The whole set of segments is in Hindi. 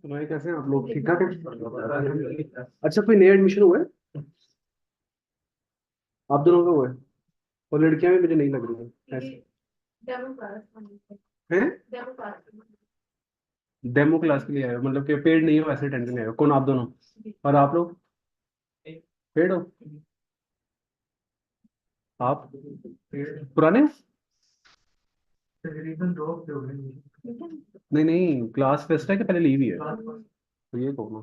तुम्हारे कैसे हैं आप लोग? ठीक ठाक है? अच्छा, कोई नया एडमिशन हुआ है? आप दोनों का हुआ है? और लड़कियां भी मुझे नहीं लग रही हैं ऐसे। हैं? डेमो क्लास के लिए आए हो? मतलब कि पेड नहीं हो, ऐसे अटेंड करने आए हो? कौन? आप दोनों? और आप लोग पेड हो? आप पुराने हो? नहीं नहीं, क्लास फेस्ट है कि पहले लीव ही है? तो ये कहो ना।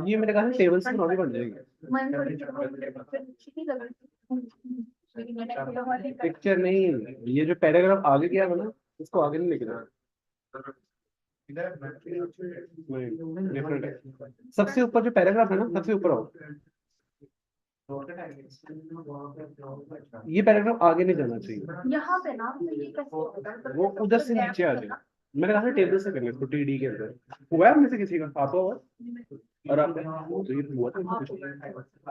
ये मेरे ख्याल से टेबल से बनवानी बन जाएगी। पिक्चर नहीं, ये जो पैराग्राफ आगे गया है ना, इसको आगे नहीं लिखना। नहीं, डिफरेंट है। सबसे ऊपर जो पैराग्राफ है ना, सबसे ऊपर आओ। ये पैराग्राफ आगे नहीं जाना चाहिए। यहाँ पे ना तो ये कैसे होगा? वो उधर से नीचे आ जाए। मैंने कहा टेबल से करना इसको, टी डी के अंदर। हुआ है आप में से किसी का? आपका हुआ? और आप? तो ये हुआ था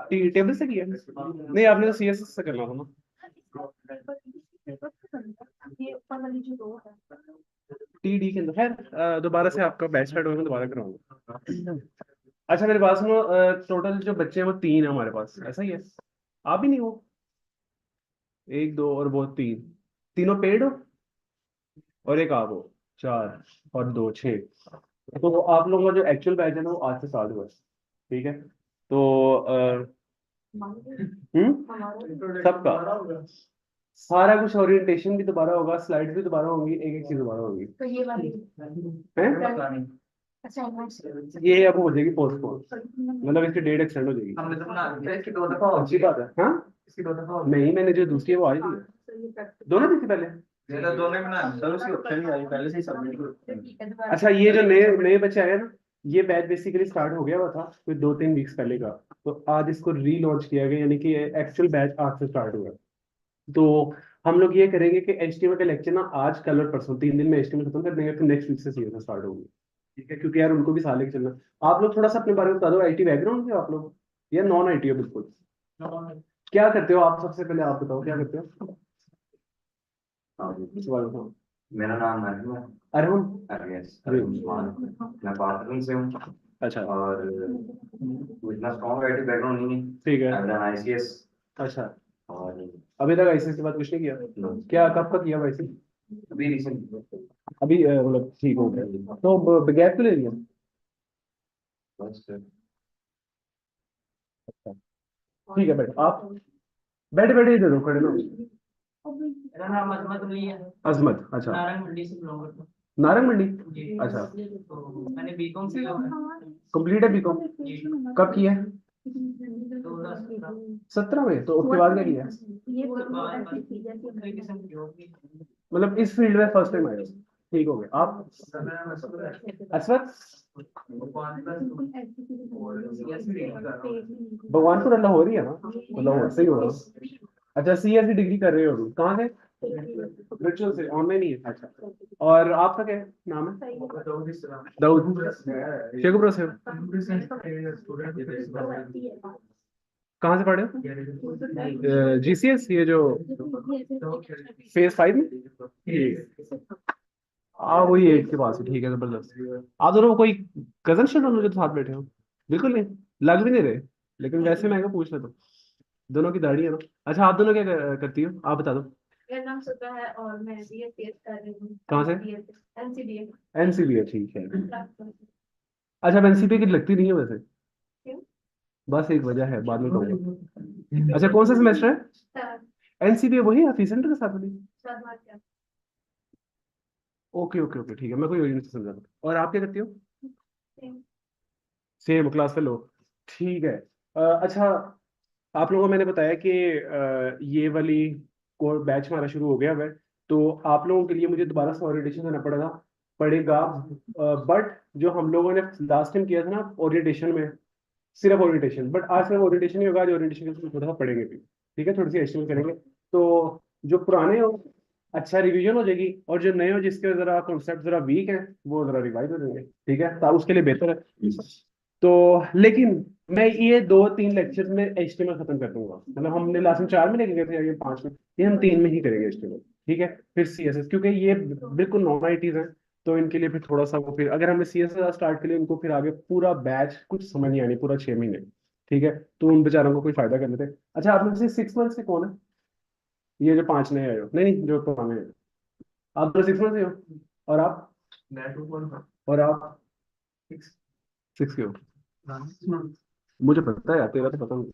टेबल से किया? नहीं, आपने तो सी एस एस से करना था ना। टी डी के अंदर। खैर, दोबारा से आपका बैच स्टार्ट होगा, दोबारा कराऊंगा। अच्छा मेरी बात सुनो। टोटल जो बच्चे हैं वो 3 है हमारे पास, ऐसा ही है? आप ही नहीं हो? एक दो और वो 3। तीनों पेड हो? और एक आप हो। 4 और 2 6। तो आप लोगों का जो एक्चुअल बैच है ना, वो आज से स्टार्ट हुआ है। ठीक है? तो सबका सारा कुछ, ओरिएंटेशन भी दोबारा होगा, स्लाइड भी दोबारा होंगी, एक एक चीज दोबारा होगी। तो ये वाली हैं? ये अब हो जाएगी पोस्टपोन, मतलब इसकी डेट एक्सटेंड हो जाएगी। हमने तो बना दिया इसकी 2 दफा, अच्छी बात है। हाँ, इसकी 2 दफा नहीं, मैंने जो दूसरी है वो आई थी। दोनों दी थी पहले? ये तो दोनों ही बना दी, सर उसकी ऑप्शन नहीं आई, पहले से ही सबमिट। अच्छा, ये जो नए नए बच्चे आए ना, ये बैच बेसिकली स्टार्ट हो गया हुआ था कोई 2-3 वीक्स पहले का। तो आज इसको रीलॉन्च किया गया, यानी कि एक्चुअल बैच आज से स्टार्ट हुआ। तो हम लोग ये करेंगे कि एचटीएमएल का लेक्चर ना आज कल और परसों 3 दिन में एचटीएमएल खत्म कर देंगे, फिर नेक्स्ट वीक से सीएसएस स्टार्ट होगी। ठीक है? क्योंकि यार उनको भी साल लेके चलना। आप लोग थोड़ा सा अपने बारे में बता दो। आईटी बैकग्राउंड के हो आप लोग या नॉन आईटी हो? बिल्कुल। क्या करते हो आप? सबसे पहले आप बताओ क्या करते हो। हाँ जी, इस बारे में बताओ। मेरा नाम अरहम है। अरहम? यस, अरहम उस्मान। मैं पाकिस्तान से हूँ। अच्छा। और इतना स्ट्रॉन्ग आईटी बैकग्राउंड नहीं है। ठीक है। मैंने आईसीएस। अच्छा। और अभी तक आईसीएस के बाद कुछ नहीं किया? क्या कब का किया वैसे? अभी रिसेंट। अभी मतलब ठीक हो गया तो गैप तो ले लिया? बस अच्छा। ठीक है, बैठ आप। बैठे बैठे इधर हो, खड़े ना हो। मेरा नाम अजमत अली है। अजमत? अच्छा। नारंग मंडी से बिलोंग करता हूँ। नारंग मंडी? जी। अच्छा। तो मैंने बीकॉम किया हुआ है। कंप्लीट है बीकॉम? जी। कब किया? 2017। 17 में? तो उसके बाद क्या किया? उसके बाद एप्लीकेशन की होगी। मतलब इस फील्ड में फर्स्ट टाइम आए हो? ठीक हो गया। आप? असवद? भगवानपुर? अल्लाह हो रही है ना, मतलब हो सही हो रहा है। अच्छा, सी एस डिग्री कर रहे हो अभी? कहाँ से? वर्चुअल से, ऑनलाइन ही है? अच्छा। और आपका क्या नाम है? दाऊद शेखपुरा से हो? कहाँ से पढ़े हो? जीसीएस, ये जो फेज 5 में? ठीक। हाँ, वही 8 के पास है। ठीक है, जबरदस्त। आप दोनों कोई कजन शेड दोनों जो साथ बैठे हो? बिल्कुल नहीं, लग भी नहीं रहे। लेकिन वैसे मैं क्या पूछ लेता हूँ। दोनों की दाढ़ी है ना? अच्छा, आप दोनों क्या करती हो? आप बता दो। मेरा नाम सुधा है और मैं बीएससी कर रही हूँ। कहाँ से? एनसीबीए। एनसीबीए? ठीक है। अच्छा, अब एनसीबीए की लगती नहीं है वैसे? बस एक वजह है, बाद में कहूँगा। अच्छा, कौन सा सेमेस्टर है? एनसीबीए वही है, फीस सेंटर के साथ वाली? ओके ओके ओके, ठीक है। मैं कोई और नहीं समझा था। और आप क्या करती हो? Same class fellow? ठीक है। अच्छा, आप लोगों को मैंने बताया कि ये वाली कोर बैच हमारा शुरू हो गया है। तो आप लोगों के लिए मुझे दोबारा से ओरिएंटेशन देना पड़ेगा। बट जो हम लोगों ने लास्ट टाइम किया था ना ओरिएंटेशन में, सिर्फ ओरिएंटेशन, बट आज सिर्फ ओरिएंटेशन ही होगा, आज ओरिएंटेशन के थोड़ा सा पढ़ेंगे भी, ठीक है, थोड़ी सी एस्टिमेट करेंगे। तो जो पुराने हो अच्छा रिवीजन हो जाएगी, और जो नए हो जिसके जरा कॉन्सेप्ट जरा वीक है वो जरा रिवाइज हो जाएंगे, ठीक है, तो उसके लिए बेहतर है। तो लेकिन मैं ये 2-3 लेक्चर में एचटीएमएल खत्म कर दूंगा, मतलब हमने लास्ट में 4 में लेके गए थे, ये 5 में, ये हम 3 में ही करेंगे एचटीएमएल, ठीक है। फिर सीएसएस, क्योंकि ये बिल्कुल नॉन आईटीज है, तो इनके लिए फिर थोड़ा सा वो, फिर अगर हमने सीएसएस स्टार्ट के लिए उनको फिर आगे पूरा बैच कुछ समझ नहीं आनी, पूरा 6 महीने, ठीक है, तो उन बेचारों को कोई फायदा कर लेते। अच्छा, आप में से 6 मंथ से कौन है? ये जो 5 नए आए हो, नहीं नहीं, जो पुराने हैं, आप तो 6 मंथ से हो, और आप? मैं तो कौन था? और आप 6 के हो? मुझे पता है यार, तेरा तो पता नहीं।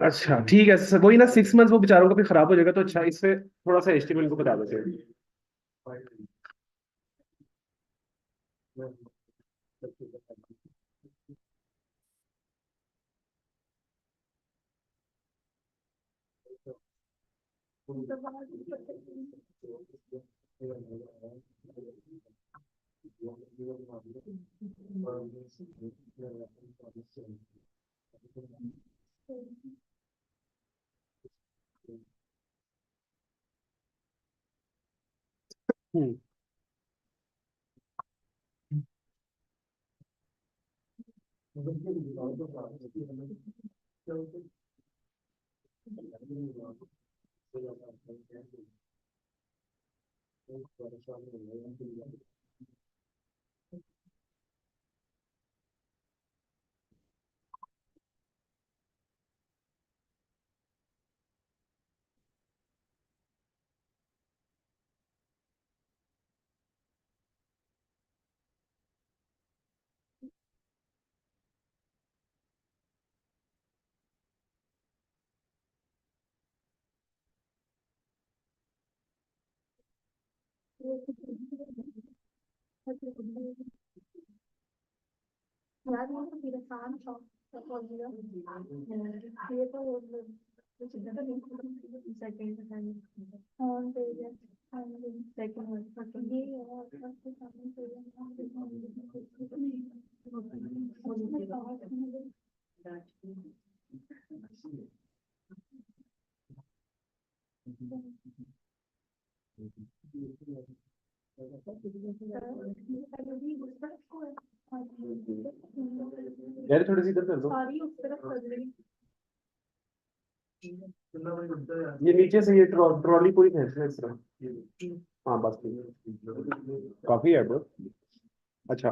अच्छा ठीक है, वही ना, 6 मंथ वो बेचारों का भी खराब हो जाएगा, तो अच्छा इससे थोड़ा सा एस्टिमेट को बता देते हैं। हम्म। यार वो तो मेरा काम था, तो ये तो कुछ ज्यादा नहीं, सेकंड है और सेकंड ये और सबसे सामने यार थोड़ी सी इधर कर दो, सारी उस तरफ कर रही। ये नीचे से ये ट्रॉली पूरी खींच ले इस तरह। हाँ बस काफी है ब्रो। अच्छा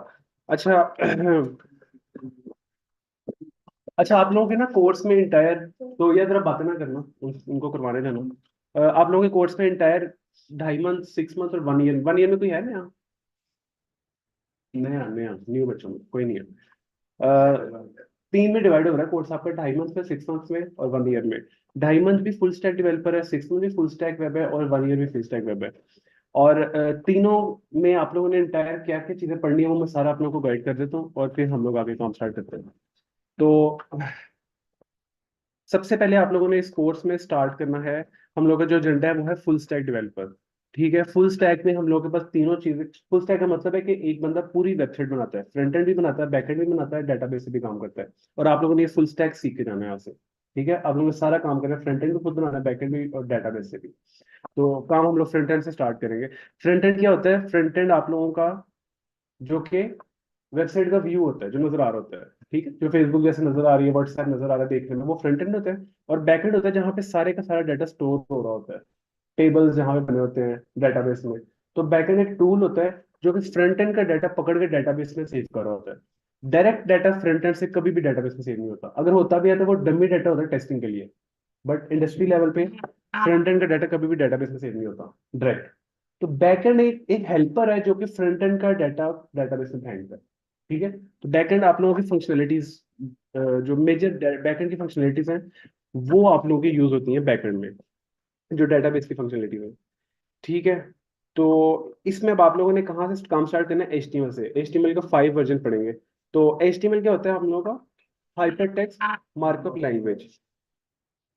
अच्छा। अच्छा, आप लोगों के ना कोर्स में इंटायर, तो ये जरा बातें ना करना, उनको करवाने जाना। आप लोगों के कोर्स में इंटायर 2.5 मंथ, 6 मंथ और 1 ईयर, 1 ईयर में कोई है नया? नया नया न्यू बच्चों में कोई नहीं है। 3 में डिवाइड हो रहा है कोर्स आपका, 2.5 मंथ में, 6 मंथ में और 1 ईयर में। 2.5 मंथ भी फुल स्टैक डेवलपर है, 6 मंथ भी फुल स्टैक वेब है, और 1 ईयर भी फुल स्टैक वेब है। और तीनों में आप लोगों ने इंटायर क्या क्या चीजें पढ़नी है वो मैं सारा आप लोगों को गाइड कर देता हूँ, और फिर हम लोग आगे काम स्टार्ट करते हैं। तो सबसे पहले आप लोगों ने इस कोर्स में स्टार्ट करना है, हम लोग का जो एजेंडा है वो है फुल स्टैक डेवलपर, ठीक है। फुल स्टैक में हम लोग के पास तीनों चीजें, फुल स्टैक का मतलब है कि एक बंदा पूरी वेबसाइट बनाता है, फ्रंट एंड भी बनाता है, बैक एंड भी बनाता है, डेटाबेस से भी काम करता है, और आप लोगों ने ये फुल स्टैक सीख के जाना है यहाँ से, ठीक है। आप लोगों ने सारा काम करना है, फ्रंट एंड भी खुद बनाना है, बैक एंड भी और डेटाबेस से भी। तो काम हम लोग फ्रंट एंड से स्टार्ट करेंगे। फ्रंट एंड क्या होता है? फ्रंट एंड आप लोगों का जो कि वेबसाइट का व्यू होता है, जो नजर आ रहा होता है, ठीक है, जो फेसबुक जैसे नजर आ रही है, व्हाट्सएप नजर आ रहा है देखने में, वो फ्रंट एंड होता है। और बैक एंड होता है जहाँ पे सारे का सारा डाटा स्टोर हो रहा होता है, टेबल्स जहाँ पे बने होते हैं डेटाबेस में। तो बैकएंड एक टूल होता है जो कि फ्रंट एंड का डाटा पकड़ के डेटाबेस में सेव कर रहा होता है। डायरेक्ट डाटा फ्रंट एंड से कभी भी डेटाबेस में सेव नहीं होता, अगर होता भी है तो वो डमी डाटा होता है टेस्टिंग के लिए। बट इंडस्ट्री लेवल पे फ्रंट एंड का डाटा कभी भी डेटाबेस में सेव नहीं होता डायरेक्ट। तो बैकएंड एक एक हेल्पर है जो कि फ्रंट एंड का डाटा डेटाबेस में फेंकता है, ठीक है। तो बैकएंड आप लोगों की फंक्शनलिटीज, जो मेजर बैकएंड की फंक्शनलिटीज हैं, वो आप लोगों की यूज होती हैं बैकएंड में, जो डेटाबेस की फंक्शनलिटी है, ठीक है। तो इसमें अब आप लोगों ने कहाँ से काम स्टार्ट करना है? एचटीएमएल से। एचटीएमएल का 5 वर्जन पढ़ेंगे। तो एचटीएमएल क्या होता है हम लोगों का? हाइपर टेक्स्ट मार्कअप लैंग्वेज,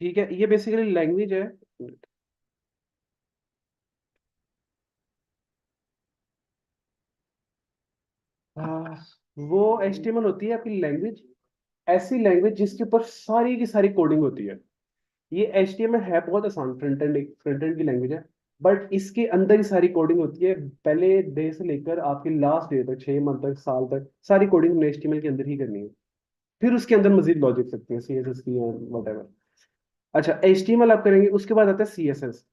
ठीक है। ये बेसिकली लैंग्वेज है। आ, वो HTML होती है आपकी लैंग्वेज, ऐसी लैंग्वेज जिसके ऊपर सारी की सारी कोडिंग होती है। ये HTML है बहुत आसान, फ्रंट एंड की लैंग्वेज है, बट इसके अंदर ही सारी कोडिंग होती है। पहले डे से लेकर आपके लास्ट डे तक, 6 मंथ तक, साल तक, सारी कोडिंग हमने HTML के अंदर ही करनी है। फिर उसके अंदर मजीद लॉजिक सकते हैं, CSS की या वट। अच्छा, HTML आप करेंगे, उसके बाद आता है CSS।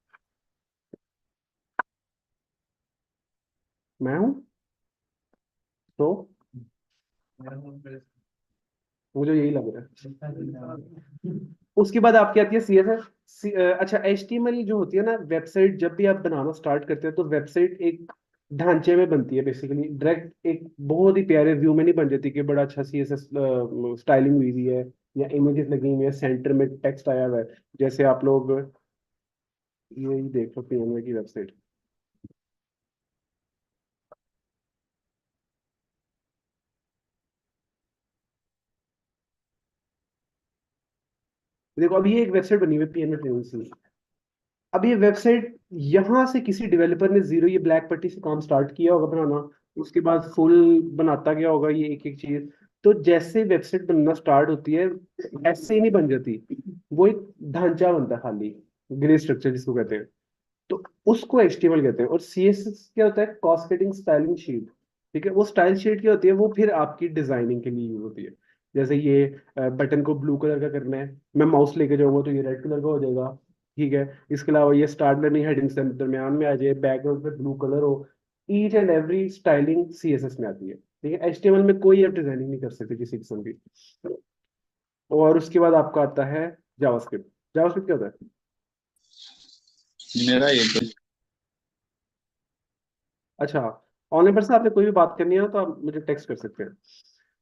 मैं हूं तो मुझे यही लग रहा है। उसके बाद आपकी आती है CSS। अच्छा, HTML जो होती है ना, वेबसाइट जब भी आप बनाना स्टार्ट करते हैं तो वेबसाइट एक ढांचे में बनती है, बेसिकली डायरेक्ट एक बहुत ही प्यारे व्यू में नहीं बन जाती कि बड़ा अच्छा CSS स्टाइलिंग हुई हुई है या इमेजेस लगी हुई है, सेंटर में टेक्स्ट आया हुआ है। जैसे आप लोग यही देख लो PNB की वेबसाइट। देखो, अभी ये एक वेबसाइट बनी हुई है PNB। अब ये वेबसाइट, यहाँ से किसी डेवलपर ने जीरो ये ब्लैक पट्टी से काम स्टार्ट किया होगा बनाना, उसके बाद फुल बनाता गया होगा ये एक एक चीज। तो जैसे वेबसाइट बनना स्टार्ट होती है, ऐसे ही नहीं बन जाती, वो एक ढांचा बनता है खाली, ग्रे स्ट्रक्चर जिसको कहते हैं। तो उसको HTML कहते हैं। और CSS क्या होता है? कॉस्केटिंग स्टाइलिंग शीट। ठीक है, वो स्टाइल शीट क्या होती है? वो फिर आपकी डिजाइनिंग के लिए यूज होती है। जैसे ये बटन को ब्लू कलर का करना है, मैं माउस लेके जाऊंगा तो ये रेड कलर का हो जाएगा। ठीक है, इसके अलावा ये स्टार्ट लर्निंग हेडिंग से दरमियान में आ जाए, बैकग्राउंड पे ब्लू कलर हो। Each and every styling CSS में आती है। ठीक है, HTML में कोई आप डिजाइनिंग नहीं कर सकते किसी किस्म की। और उसके बाद आपका आता है जावास्क्रिप्ट। जावास्क्रिप्ट क्या होता है? मेरा ये तो अच्छा, ऑनलाइन पर से आपने कोई भी बात करनी है तो आप मुझे टेक्स्ट कर सकते हैं।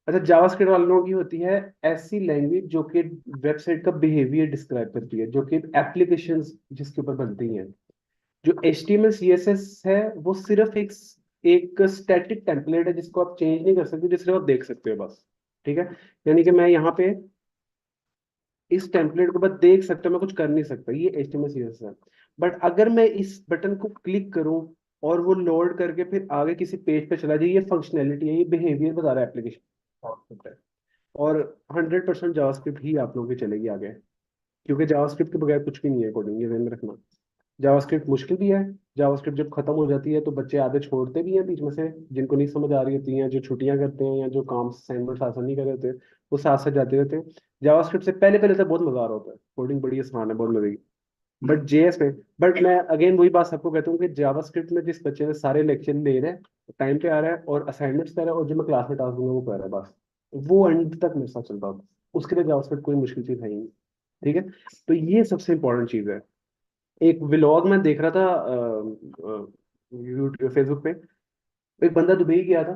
अच्छा, जावास्क्रिप्ट वालों की होती है ऐसी लैंग्वेज जो कि वेबसाइट का बिहेवियर डिस्क्राइब करती है, जो कि एप्लीकेशंस जिसके ऊपर बनती हैं। जो HTML CSS है, वो सिर्फ एक एक स्टैटिक टेम्पलेट है जिसको आप चेंज नहीं कर सकते, जिसको आप देख सकते हो बस। ठीक है, यानी कि मैं यहाँ पे इस टेम्पलेट को बस देख सकता हूं, मैं कुछ कर नहीं सकता, ये HTML CSS है। बट अगर मैं इस बटन को क्लिक करूं और वो लोड करके फिर आगे किसी पेज पे चला जाए, ये फंक्शनैलिटी है, ये बिहेवियर बता रहा है एप्लीकेशन। और 100% जावास्क्रिप्ट ही आप लोगों की चलेगी आगे, क्योंकि जावास्क्रिप्ट के बगैर कुछ भी नहीं है कोडिंग, ये ध्यान में रखना। जावास्क्रिप्ट मुश्किल भी है। जावास्क्रिप्ट जब खत्म हो जाती है तो बच्चे आधे छोड़ते भी हैं बीच में से, जिनको नहीं समझ आ रही होती है, जो छुट्टियां करते हैं या जो काम असाइनमेंट आसान नहीं कर रहे होते, वो साथ साथ जाते रहते हैं। जावास्क्रिप्ट से पहले पहले तो बहुत मजा आ रहा होता है, कोडिंग बड़ी आसान है, बहुत मजे की। बट JS में, बट मैं अगेन वही बात सबको कहता हूँ कि जावास्क्रिप्ट में जिस बच्चे ने सारे लेक्चर ले रहे हैं, टाइम पे आ रहा है और असाइनमेंट्स कर रहा है, और जो मैं क्लास में टास्क दूंगा वो कर रहा है, बस वो एंड तक मेरे साथ चलता होता है। उसके लिए जावास्क्रिप्ट कोई मुश्किल चीज है ही नहीं। ठीक है, तो ये सबसे इंपॉर्टेंट चीज है। एक व्लॉग मैं देख रहा था यूट्यूब फेसबुक पे, एक बंदा दुबई गया था,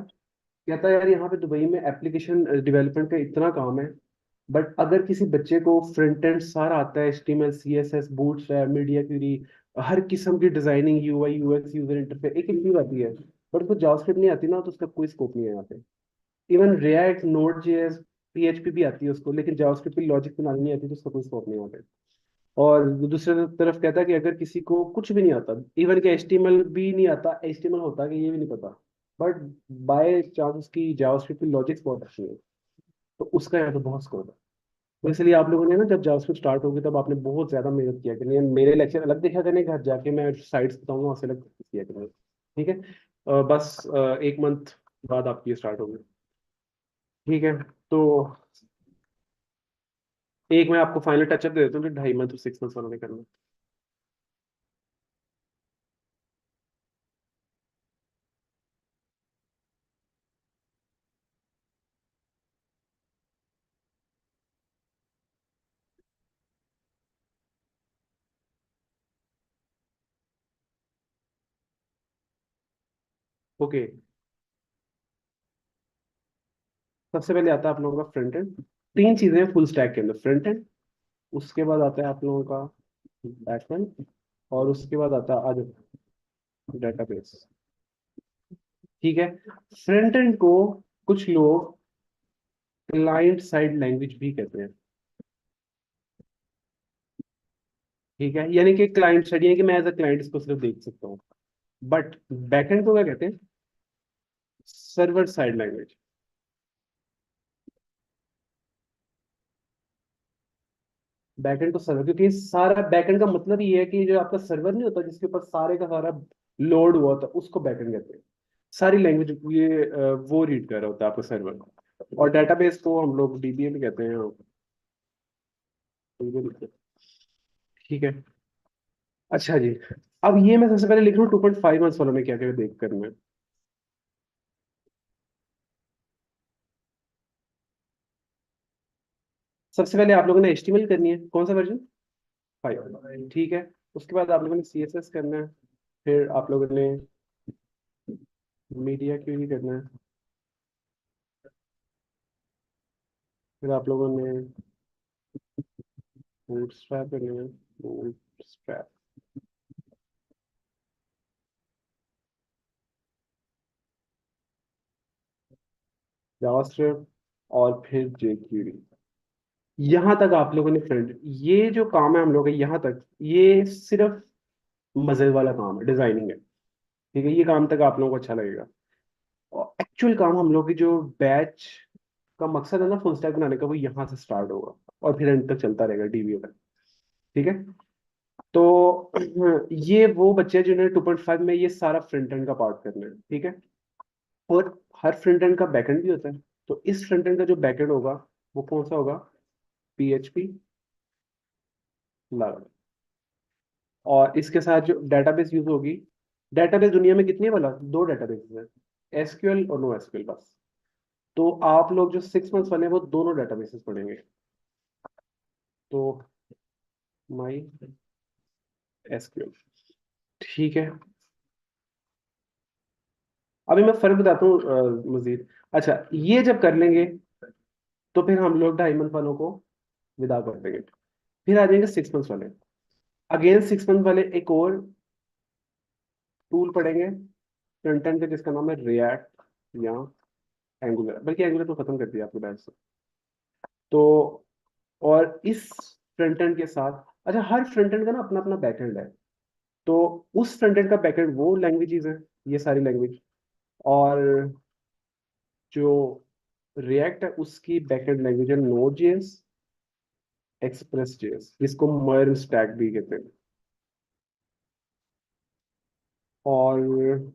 कहता है यार यहाँ पे दुबई में एप्लीकेशन डेवलपमेंट का इतना काम है, बट अगर किसी बच्चे को फ्रंट एंड सारा आता है, HTML CSS bootstrap media query, हर किस्म की designing, UI UX user interface, एक एक चीज आती है, बट उसको जावास्क्रिप्ट नहीं आती ना, तो उसका कोई स्कोप नहीं है यहाँ पे। इवन रिएक्ट Node.js PHP भी आती है उसको, लेकिन जावास्क्रिप्ट की लॉजिक बनानी नहीं आती तो उसका कोई स्कोप नहीं है यहाँ पे। और दूसरे तरफ कहता है कि अगर किसी को कुछ भी नहीं आता, इवन के HTML भी नहीं आता, HTML होता है कि ये भी नहीं पता, बट बाय चांस उसकी जावास्क्रिप्ट की लॉजिक्स बहुत अच्छी है, तो उसका यहाँ पे बहुत स्कोप है। तो इसलिए आप लोगों ने ना, जब जावास्क्रिप्ट स्टार्ट होगी तब आपने बहुत ज्यादा मेहनत किया कि नहीं, मेरे लेक्चर अलग देखा करने, घर जाके मैं साइट्स बताऊंगा वहां से अलग किया करेंगे। ठीक है, बस 1 मंथ बाद आपकी स्टार्ट होगी। ठीक है, तो एक मैं आपको फाइनल टचअप दे देता हूँ कि 2.5 मंथ और 6 मंथ वालों ने करना। ओके, सबसे पहले आता है आप लोगों का फ्रंट एंड। तीन चीजें हैं फुल स्टैक के अंदर: फ्रंट एंड, उसके बाद आता है आप लोगों का बैक एंड, और उसके बाद आता है आज डेटाबेस। ठीक है, फ्रंट एंड को कुछ लोग क्लाइंट साइड लैंग्वेज भी कहते हैं। ठीक है, यानी कि क्लाइंट साइड, यानी कि मैं एज अ क्लाइंट इसको सिर्फ देख सकता हूँ। बट बैकएंड को क्या कहते हैं? Server side language. बैकएंड तो सर्वर, क्योंकि सारा बैकएंड का मतलब ये है कि जो आपका सर्वर नहीं होता जिसके ऊपर सारे का सारा लोड हुआ होता है उसको बैकएंड कहते हैं। सारी लैंग्वेज ये वो रीड कर रहा होता है आपका सर्वर। और डेटाबेस को हम लोग डीबीए भी कहते हैं। ठीक है। अच्छा जी, अब ये मैं सबसे पहले लिख रहा हूँ 2.5 मंथ्स वालों में क्या क्या देख करना है। सबसे पहले आप लोगों ने एचटीएमएल करनी है, कौन सा वर्जन? 5। ठीक है। उसके बाद आप लोगों ने सीएसएस करना है। फिर आप लोगों ने मीडिया क्वेरी करना है। फिर आप लोगों ने बूटस्ट्रैप करना है। बूटस्ट्रैप। जावास्क्रिप्ट। और फिर जेक्यूरी। यहाँ तक आप लोगों ने फ्रंट, ये जो काम है हम लोग का यहाँ तक, ये सिर्फ मजे वाला काम है, डिजाइनिंग है। ठीक है, ये काम तक आप लोगों को अच्छा लगेगा। और एक्चुअल काम हम लोग की जो बैच का मकसद है ना फुल स्टैक बनाने का, वो यहाँ से स्टार्ट होगा और फिर एंड तक चलता रहेगा डीबीए तक। ठीक है। तो ये वो बच्चे हैं जिन्होंने 2.5 में ये सारा फ्रंट एंड का पार्ट करना है। ठीक है। और हर फ्रंट एंड का बैक एंड भी होता है। तो इस फ्रंट एंड का जो बैक एंड होगा वो कौन सा होगा? PHP Lara. और इसके साथ जो डेटाबेस यूज होगी, डेटाबेस दुनिया में कितनी है वाला? दो डेटाबेस है, एसक्यूएल और नो एसक्यूएल बस। तो आप लोग जो 6 मंथ्स वाले हैं वो दोनों डेटाबेसेस पढ़ेंगे। तो माई एसक्यूएल। ठीक है। अभी मैं फर्क बताता हूँ मजीद। अच्छा, ये जब कर लेंगे तो फिर हम लोग 2.5 मंथ वालों को विदा कर देंगे। फिर आ जाएंगे 6 मंथ्स वाले। अगेन 6 मंथ वाले एक और टूल पढ़ेंगे फ्रंट एंड का, जिसका नाम है रिएक्ट या एंगुलर, बल्कि एंगुलर तो खत्म कर दिया आपके बैच से। तो और इस फ्रंट एंड के साथ, अच्छा हर फ्रंट एंड का ना अपना अपना बैक एंड है। तो उस फ्रंट एंड का बैक एंड वो लैंग्वेजेस है, ये सारी लैंग्वेज। और जो रिएक्ट है उसकी बैक एंड लैंग्वेज है नोड जेएस, एक्सप्रेस जेएस, जिसको मर्ज स्टैक भी कहते हैं। और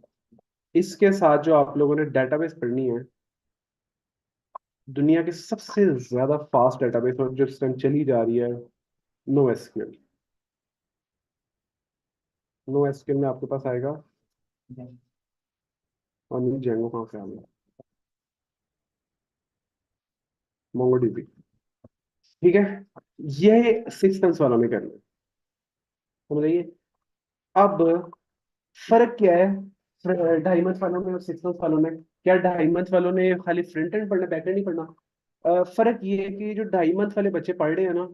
इसके साथ जो आप लोगों ने डेटाबेस पढ़नी है, दुनिया की सबसे ज्यादा फास्ट डेटाबेस और जो इस टाइम चली जा रही है, नो एसक्यूएल। नो एसक्यूएल में आपके पास आएगा, और नहीं जेंगो कहाँ से आ गया, मोंगोडीबी। ठीक है। ये 6 मंथ्स वाला में करना है, समझिए। अब फर्क क्या है 2.5 मंथ वालों में और 6 मंथ वालों में? क्या 2.5 मंथ वालों ने खाली फ्रंट एंड पढ़ना, बैक एंड नहीं पढ़ना? फर्क ये है कि जो 2.5 मंथ वाले बच्चे पढ़ रहे हैं ना,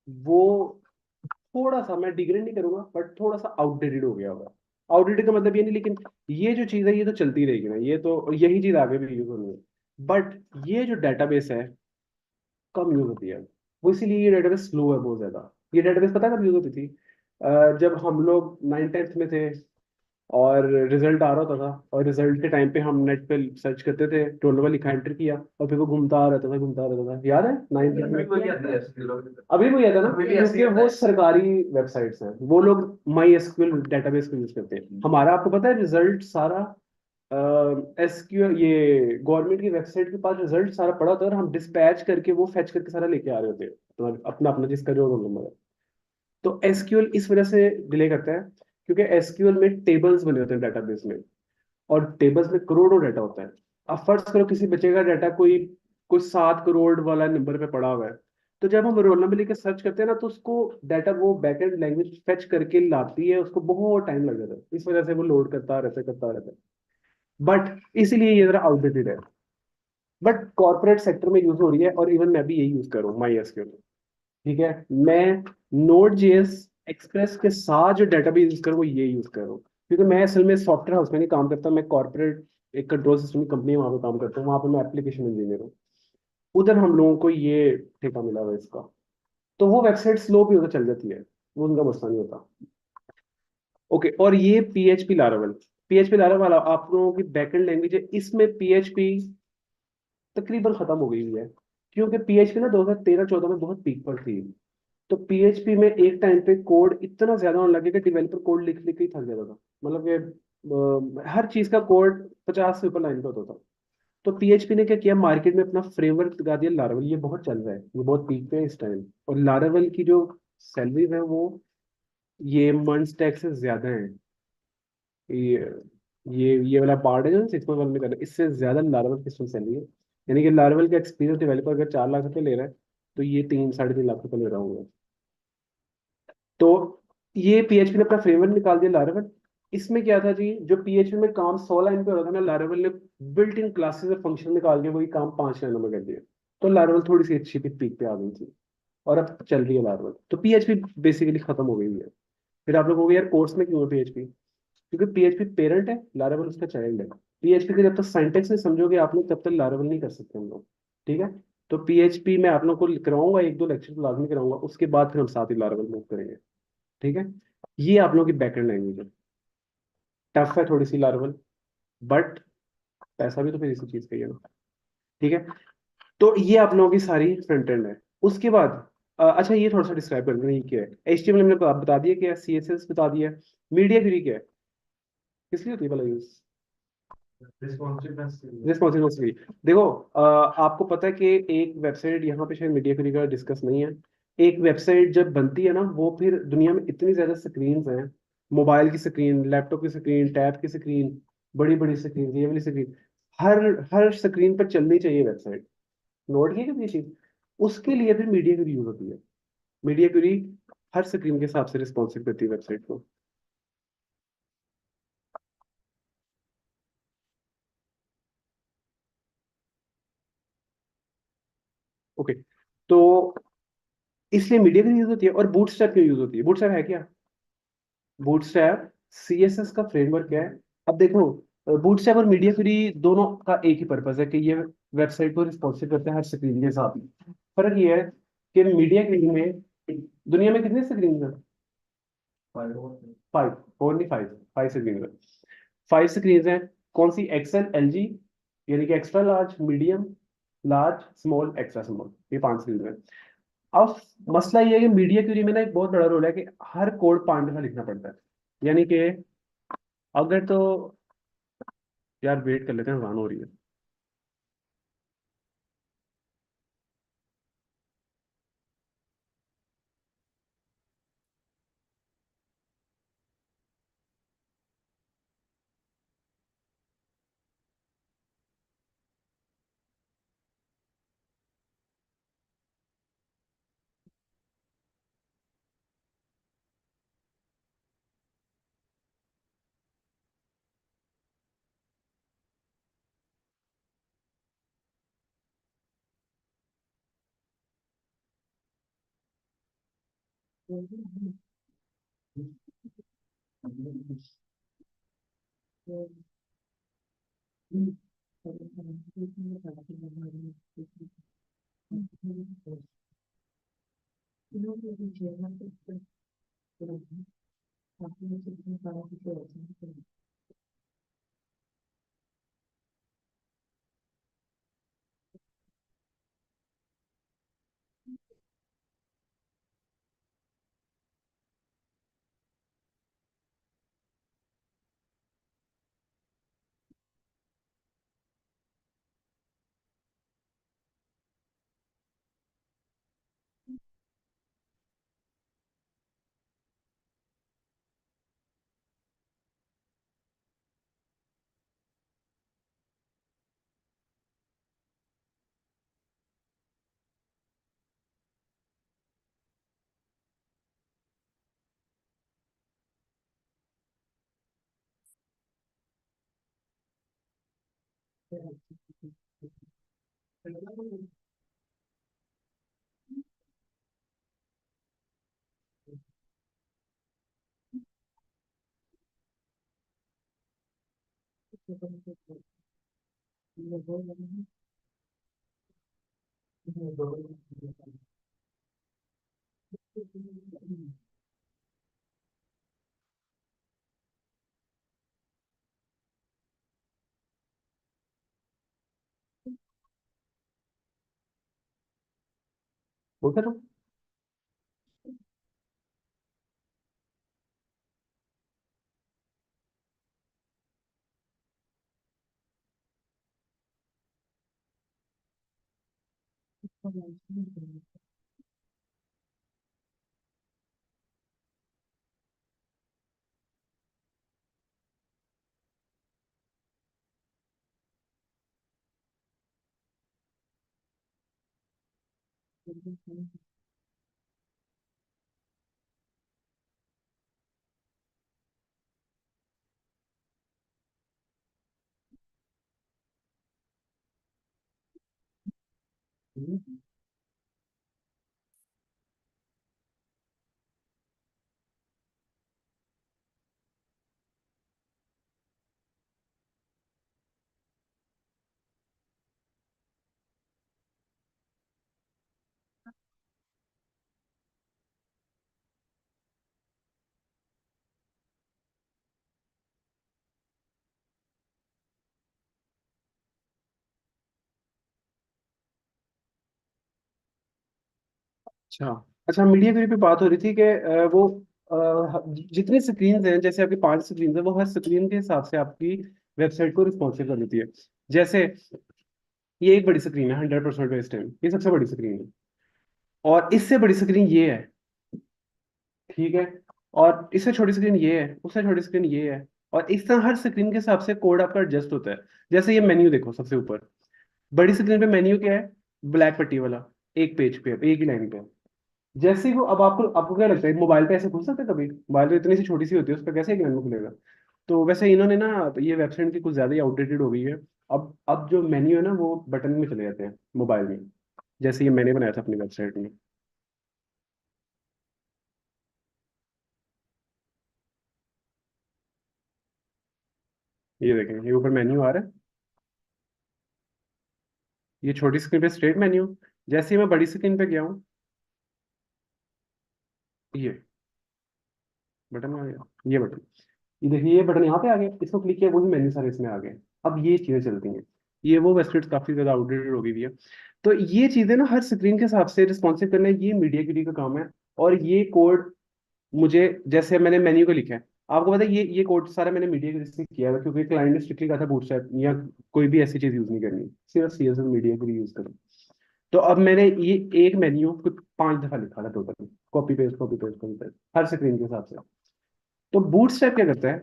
वो थोड़ा सा, मैं डिग्रेड नहीं करूंगा, बट थोड़ा सा आउटडेटेड हो गया होगा। आउटडेटेड का मतलब ये नहीं, लेकिन ये जो चीज है ये तो चलती रहेगी ना, ये तो यही चीज आगे भी यूज होनी है। बट ये जो डेटाबेस है कम यूज होती है, वो इसीलिए ये डेटाबेस स्लो है बहुत ज्यादा। ये डेटाबेस पता कब यूज होती थी? जब हम लोग 9th 10th में थे और रिजल्ट आ रहा होता था, और रिजल्ट के टाइम पे हम नेट पे सर्च करते थे, रोल नंबर लिखा, एंटर किया, और फिर वो घूमता आ रहता था, घूमता आ रहता था। याद है 9th में? अभी वो याद है ना, क्योंकि वो सरकारी वेबसाइट्स हैं, वो लोग माई एसक्यूएल डेटाबेस को यूज करते हैं। हमारा आपको पता है रिजल्ट सारा एसक्यूएल, ये गवर्नमेंट की वेबसाइट के पास रिजल्ट सारा पड़ा होता है, और हम डिस्पैच करके वो फेच करके सारा लेके आ रहे होते हैं, अपना अपना जिसका जो रोल नंबर है। तो एसक्यूएल इस वजह से डिले करता है, क्योंकि एसक्यूएल में टेबल्स बने होते हैं डेटाबेस में, और टेबल्स में करोड़ों डाटा होता है। अब फर्ज करो किसी बच्चे का डाटा कोई कोई 7 करोड़ वाला नंबर पे पड़ा हुआ है, तो जब हम रोल नंबर लेके सर्च करते हैं ना, तो उसको डाटा वो बैकएंड लैंग्वेज फेच करके लाती है, उसको बहुत टाइम लग जाता है, इस वजह से वो लोड करता रहता है। बट इसीलिए ये जरा आउटडेटेड है। बट कॉर्पोरेट सेक्टर में यूज हो रही है, और इवन मैं भी यही यूज करूँ माई एसक्यूएल। ठीक है। मैं नोड जेएस एक्सप्रेस के साथ जो डेटाबेस यूज करूँ वो ये यूज करूँ, क्योंकि मैं असल में सॉफ्टवेयर हाउस में नहीं काम करता, मैं कॉर्पोरेट एक कंट्रोल सिस्टम की कंपनी है वहां पे काम करता हूँ, वहां पे मैं एप्लीकेशन इंजीनियर हूँ। उधर हम लोगों को ये ठेका मिला हुआ है इसका। तो वो वेबसाइट स्लो भी होता चल जाती है, वो उनका मसला नहीं होता। ओके। और ये पीएचपी लारावेल, पीएचपी लारा वाला आप लोगों की बैकएंड लैंग्वेज है, इसमें पीएचपी तकरीबन खत्म हो गई हुई है, क्योंकि पीएचपी ना 2013-14 में बहुत पीक पर थी। तो पीएचपी में एक टाइम पे कोड इतना ज्यादा होने लगे कि डिवेलपर कोड लिख लिख के ही थक जाता था। मतलब कि हर चीज का कोड 50 से ऊपर लाइन का होता था। तो पीएचपी ने क्या किया, मार्केट में अपना फ्रेमवर्क लगा दिया लारावल। ये बहुत चल रहा है, ये बहुत पीक पे है इस टाइम। और लारावल की जो सैलरीज है वो ये मंथ टैग से ज्यादा है। ये ये वाला पार्ट है जो 6.1 में करना है, इससे ज्यादा लारावल की सैलरी है। यानी कि लारावल का एक्सपीरियंस डेवलपर अगर 4 लाख रुपए ले रहा है, तो ये 3-3.5 लाख रुपए ले रहा होगा। तो ये पीएचपी ने अपना फ्रेमवर्क निकाल दिया लारावल। इसमें क्या था जी, जो पीएचपी में काम 100 लाइन पे हो रहा था ना, लारावल ने बिल्ट इन क्लासेस और फंक्शन निकाल के वही काम 5 लाइनों में कर दिया। तो लारावल थोड़ी सी अच्छी पीक पे आ गई थी, और अब चल रही है लारावल। तो पीएचपी बेसिकली खत्म हो गई है। फिर आप लोग कहोगे यार कोर्स में क्यों है पीएचपी? क्योंकि पीएचपी पेरेंट है, लारावल उसका चाइल्ड है। पीएचपी का जब तक सिंटेक्स नहीं समझोगे आप लोग, तब तक लारावल नहीं कर सकते हम लोग। ठीक है। तो पीएचपी मैं आप लोग को कराऊंगा, 1-2 लेक्चर तो लाजमी कराऊंगा, उसके बाद फिर हम साथ ही लारावल मूव करेंगे। ठीक है। ये आप लोगों की बैकएंड लैंग्वेज है। टफ है थोड़ी सी लारावल, बट पैसा भी तो फिर इसी चीज का ही है ना। ठीक है। तो ये आप लोगों की सारी फ्रंट एंड है। उसके बाद अच्छा ये थोड़ा सा डिस्क्राइब कर देना, ये क्या है। एचटीएमएल हमने बता दिया क्या है, सीएसएस बता दिया। मीडिया क्वेरी क्या है, किस लिए होती है भला यूज? Responsible query. देखो आपको पता है कि एक वेबसाइट, यहाँ पे शायद मीडिया क्वेरी का डिस्कस नहीं है। एक वेबसाइट जब बनती है ना, वो फिर दुनिया में इतनी ज्यादा स्क्रीन हैं, मोबाइल की स्क्रीन, लैपटॉप की स्क्रीन, टैब की स्क्रीन, बड़ी बड़ी स्क्रीन, ये वाली स्क्रीन, हर हर स्क्रीन पर चलनी चाहिए वेबसाइट। नोट किया कभी ये चीज? उसके लिए फिर मीडिया क्वेरी यूज होती है। मीडिया क्वेरी हर स्क्रीन के हिसाब से रिस्पॉन्सिव करती है वेबसाइट को। ओके। तो इसलिए मीडिया क्वेरी यूज होती है। और बूटस्ट्रैप क्यों यूज होती है? बूटस्ट्रैप है क्या? बूटस्ट्रैप सीएसएस का फ्रेमवर्क है। अब देखो बूटस्ट्रैप और मीडिया क्वेरी दोनों का एक ही पर्पस है कि ये वेबसाइट को रिस्पॉन्सिव करते हैं हर स्क्रीन के साथ। फर्क ये है कि मीडिया क्वेरी में दुनिया में कितने स्क्रीन है? 5, 4 नहीं 5, 5 स्क्रीन है। 5 स्क्रीन है। कौन सी? एक्सएल, एलजी, यानी कि extra large, medium, large, small, extra small, ये 5 स्क्रीन है। अब मसला ये है कि मीडिया क्वेरी में ना एक बहुत बड़ा रोल है कि हर कोड 5 दफा लिखना पड़ता है। यानी कि अगर तो यार वेट कर लेते हैं, आसान हो रही है। बोलते रहो। अच्छा। अच्छा, मीडिया की भी बात हो रही थी कि जितनी स्क्रीन हैं, जैसे आपकी 5 स्क्रीन है, वो हर स्क्रीन के हिसाब से आपकी वेबसाइट को रिस्पॉन्सिव कर देती है। जैसे ये एक बड़ी स्क्रीन है, 100% वेस्ट टाइम, ये सबसे बड़ी स्क्रीन है। और इससे बड़ी स्क्रीन ये है, ठीक है। और इससे छोटी स्क्रीन ये है, उससे छोटी स्क्रीन ये है। और इस तरह हर स्क्रीन के हिसाब से कोड आपका एडजस्ट होता है। जैसे ये मेन्यू देखो सबसे ऊपर, बड़ी स्क्रीन पे मेन्यू क्या है? ब्लैक पट्टी वाला, एक पेज पे, एक ही लाइन पे। जैसे ही वो, अब आपको आपको क्या लगता है मोबाइल पे ऐसे खुल सकता है कभी? मोबाइल तो इतनी सी छोटी सी होती है, उस पर कैसे एक लाइन में खुलेगा? तो वैसे इन्होंने ना, ये वेबसाइट की कुछ ज्यादा ही आउटडेटेड हो गई है। अब जो मेन्यू है ना, वो बटन में चले जाते हैं मोबाइल में, जैसे ये मैंने बनाया था अपनी वेबसाइट में। ये देखें, ये ऊपर मेन्यू आ रहा है। ये छोटी स्क्रीन पे स्ट्रेट मेन्यू। जैसे ही मैं बड़ी स्क्रीन पे गया हूँ, ये बटन आ गया, ये बटन, ये देखिए, ये बटन यहाँ पे आ गया, इसको क्लिक किया, वही मेन्यू सारे इसमें आ गए। अब ये चीजें चलती हैं। ये वो वेबसाइट काफी ज्यादा आउटडेटेड हो गई है। तो ये चीजें ना हर स्क्रीन के हिसाब से रिस्पॉन्सिव करना, ये मीडिया क्यूरी का काम है। और ये कोड मुझे, जैसे मैंने मेन्यू को लिखा है, आपको पता है ये कोड सारा मैंने मीडिया क्यूरी से किया है, क्योंकि क्लाइंट ने स्ट्रिक्टली कहा था बूटस्ट्रैप या कोई भी ऐसी चीज यूज नहीं करनी, सिर्फ सीएसएस मीडिया क्यूरी यूज करो। तो अब मैंने ये एक मेन्यू को 5 दफा लिखा था total, copy paste copy paste copy paste, हर स्क्रीन के हिसाब से। तो बूटस्ट्रैप क्या करता है?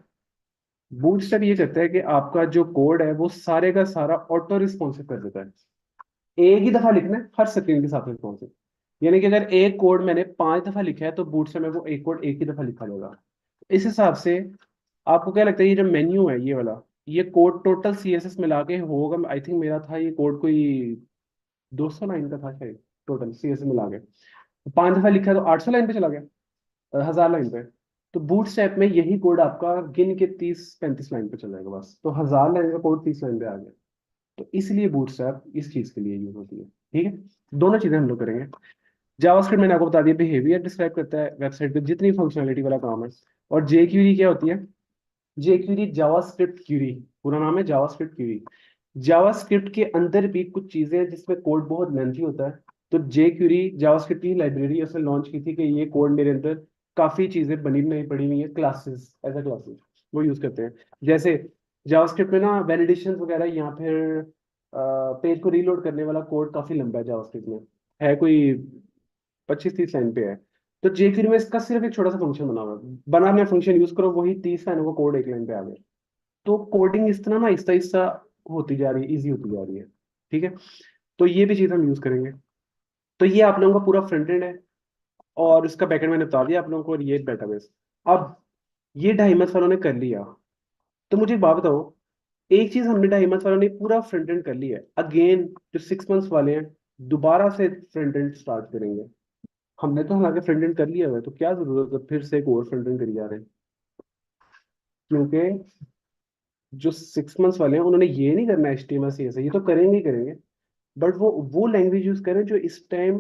बूटस्ट्रैप ये कहता है कि आपका जो कोड है वो सारे का सारा ऑटो रिस्पॉन्सिव कर देता है। एक ही दफा लिखना है, हर सेकंड के साथ रिस्पॉन्सिव। यानी कि अगर एक कोड मैंने 5 दफा लिखा है, तो बूटस्ट्रैप में वो एक कोड एक ही दफा लिखा जाएगा। इस हिसाब से आपको क्या लगता है, ये जो मेन्यू है ये वाला, ये कोड टोटल सीएसएस मिला के होगा, आई थिंक मेरा था ये कोड कोई 200 लाइन का था शायद, टोटल सीएसएस मिला के। 5 दफा लिखा तो 800 लाइन पे चला गया, 1000 लाइन पे। तो बूट स्ट्रैप में यही कोड आपका गिन के 30-35 लाइन पे चल जाएगा बस, तो 1000 लाइन का कोड 30 लाइन पे आ गया। तो इसलिए बूट स्ट्रैप इस चीज के लिए यूज होती है। ठीक है, दोनों चीजें हम लोग करेंगे। जावास्क्रिप्ट मैंने आपको बता दिया, बिहेवियर डिस्क्राइब करता है वेबसाइट पे जितनी फंक्शनलिटी वाला काम है। और जे क्यूरी क्या होती है? जे क्यूरी जावास्क्रिप्ट क्यूरी, पूरा नाम है जावास्क्रिप्ट क्यूरी। जावास्क्रिप्ट के अंदर भी कुछ चीजें हैं जिसमें कोड बहुत लेंथी होता है। तो जे क्यूरी जावास्क्रिप्ट की लाइब्रेरी उसने लॉन्च की थी कि ये कोड मेरे अंदर काफी चीजें बनी नहीं पड़ी हुई है, क्लासेस, एज अ क्लासेस वो यूज करते हैं। जैसे जावास्क्रिप्ट में ना वैलिडेशन वगैरह, या फिर पेज को रीलोड करने वाला कोड काफी लंबा है जावास्क्रिप्ट में, है कोई 25-30 लाइन पे है। तो जेक्यू में इसका सिर्फ एक छोटा सा फंक्शन बना हुआ है, बना मैं फंक्शन यूज करो, वही 30 लाइनों का कोड एक लाइन पे आ गया। तो कोडिंग इस तरह ना आहिस्ता आहिस्ता होती जा रही है, इजी होती जा रही है। ठीक है, तो ये भी चीज हम यूज करेंगे। तो ये आप लोगों का पूरा फ्रंट एंड है, और इसका बैकएंड मैंने बता दिया आप लोगों को, और ये डेटाबेस। अब ये 2.5 मंथ वालों ने कर लिया, तो मुझे एक बात बताओ, एक चीज हमने 2.5 मंथ वालों ने पूरा फ्रंट एंड कर लिया है, अगेन जो 6 मंथ्स वाले हैं दोबारा से फ्रंट एंड स्टार्ट करेंगे। हमने तो हालांकि फ्रंट एंड कर लिया हुआ है, तो क्या जरूरत है फिर से एक और फ्रंट एंड करी जा रहे हैं? क्योंकि जो 6 मंथ्स वाले हैं उन्होंने ये नहीं करना HTML CSS, ये तो करेंगे ही करेंगे। बट वो लैंग्वेज यूज करें जो इस टाइम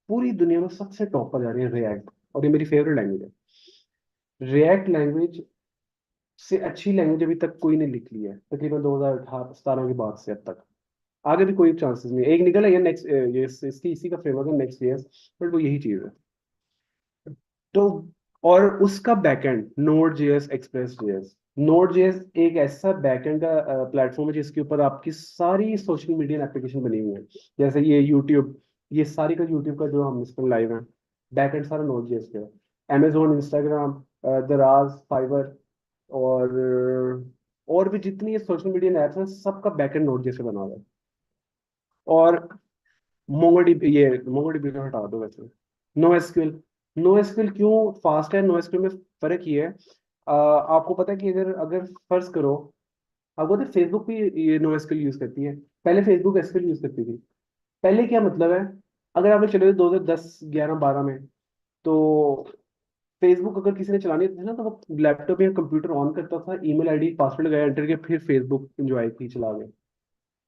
पूरी दुनिया में सबसे टॉप पर जा रही है, रिएक्ट। और ये मेरी फेवरेट लैंग्वेज है। रिएक्ट लैंग्वेज से अच्छी लैंग्वेज अभी तक कोई नहीं लिख ली है, तकरीबन 2018-17 के बाद से अब तक। आगे भी कोई चांसेस नहीं है। एक निकल है नेक्स्ट, ये इसकी इसी का फ्रेमवर्क है नेक्स्ट ईयर, बट वो यही चीज है। तो और उसका backend node JS, express JS. Node JS एक ऐसा बैकएंड का प्लेटफॉर्म है जिसके ऊपर आपकी सारी सोशल मीडिया एप्लीकेशन बनी हुई है। जैसे ये यूट्यूब, ये सारी का यूट्यूब का जो हम इस पर लाइव है, बैकएंड सारा नोड जेएस का है। अमेजोन, इंस्टाग्राम, दराज, फाइवर, और भी जितनी सोशल मीडिया ऐप्स हैं सबका बैकएंड नोड जेएस से बना हुआ है। और मोंगोडीबी, ये मोंगोडीबी को हटा दो वैसे। नो एसक्यूएल, नो एसक्यूएल क्यों फास्ट है? नो एसक्यूएल में फर्क ये है, आपको पता है कि अगर अगर फर्ज करो, आपको पता है फेसबुक भी ये नो एसक्यूएल यूज करती है। पहले फेसबुक एसक्यूएल यूज करती थी। पहले क्या मतलब है, अगर आप लोग चले 2010, 11, 12 में, तो फेसबुक अगर किसी ने चलानी थी ना, तो वो लैपटॉप या कंप्यूटर ऑन करता था, ईमेल आईडी पासवर्ड लगाया, एंटर किया, फिर फेसबुक एंजॉय की, चला गया।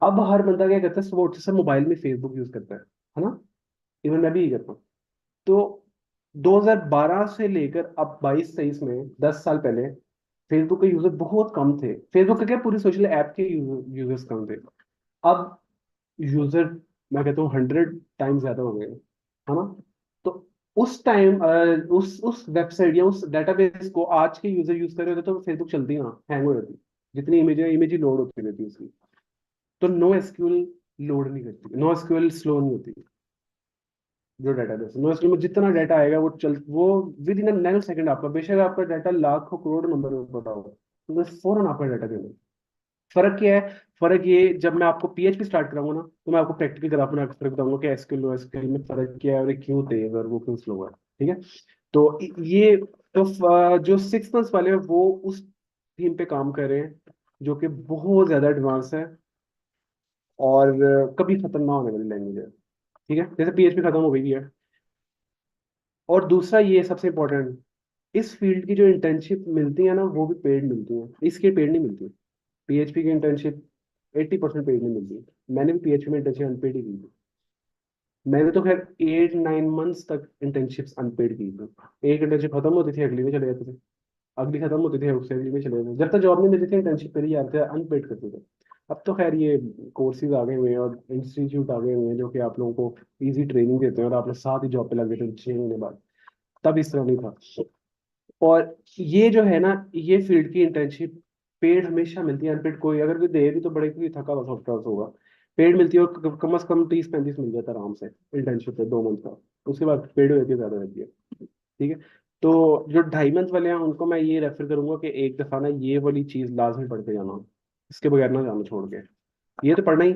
अब हर बंदा क्या करता है, सुबह उठते से मोबाइल में फेसबुक यूज करता है ना? इवन मैं भी यही करता हूँ। तो 2012 से लेकर अब 22-23 में, 10 साल पहले फेसबुक के यूजर बहुत कम थे। फेसबुक के क्या, पूरी सोशल ऐप के यूजर्स कम थे। अब यूजर, मैं कहता हूँ 100 टाइम्स ज्यादा हो गए, है ना? तो उस टाइम, उस वेबसाइट या उस डेटाबेस को आज के यूजर यूज कर रहे होते तो फेसबुक चलती ना, हैंग हो जाती। जितनी इमेज है, इमेज ही लोड होती रहती है उसकी। तो नो एसक्यूएल लोड नहीं करती, नो एसक्यूएल स्लो नहीं होती। जो डाटाबेस नोएसक्यूएल में जितना डाटा आएगा वो विद इन नैनो सेकंड, आपका बेशक आपका डाटा लाखों करोड़ नंबर में पड़ा हो, तो वो फौरन आपका डाटा देना। फर्क क्या है? फर्क ये, जब मैं आपको पीएचपी स्टार्ट कराऊंगा ना, तो मैं आपको प्रैक्टिकल ग्राफ फर्क बताऊंगा कि एसक्यूएल नो एसक्यूएल में फर्क क्या है, और ये क्यों तेज और वो क्यों स्लो है। ठीक है? तो ये, तो जो 6 मंथ्स वाले हैं वो उस थीम पे काम कर रहे हैं, जो कि बहुत ज्यादा एडवांस है, और कभी खत्म ना होने वाली लैंग्वेज है। ठीक है? जैसे पीएचपी खत्म हो गई है। और दूसरा ये सबसे इम्पोर्टेंट, इस फील्ड की जो इंटर्नशिप मिलती है ना, वो भी पेड मिलती है, इसकी पेड नहीं मिलती। पीएचपी की इंटर्नशिप 80% पेड नहीं मिलती। मैंने भी पीएचपी में इंटर्नशिप अनपेड ही की थी। मैंने तो खैर 8-9 मंथ्स तक इंटर्नशिप्स अनपेड की थी। एक इंटर्नशिप खत्म होती थी, अगली में चले जाते थे, अगली खत्म होती थी, उससे अगली में चले जाते थे, जब तक जॉब नहीं मिलती थी इंटर्नशिप पर ही जाते थे, अनपेड करते थे। अब तो खैर ये कोर्सेज आ गए हुए हैं और इंस्टीट्यूट आ गए हुए हैं जो कि आप लोगों को इजी ट्रेनिंग देते हैं, और आप लोग साथ ही जॉब पे लग गए थे 6 महीने बाद। तब इस तरह नहीं था। और ये जो है ना, ये फील्ड की इंटर्नशिप पेड हमेशा मिलती है, अनपेड कोई अगर कोई दे भी तो बड़े कोई थका हुआ सॉफ्टवेयर होगा। पेड मिलती है, और कम से कम 30-35 मिल जाता है आराम से इंटर्नशिप पे 2 मंथ का। उसके बाद पेड हो जाती है, ज्यादा रहती है। ठीक है? तो जो 2.5 मंथ वाले हैं उनको मैं ये रेफर करूंगा कि एक दफा ना ये वाली चीज लाजमी पढ़ के जाना, इसके बगैर ना जाना छोड़ के। ये तो पढ़ना ही।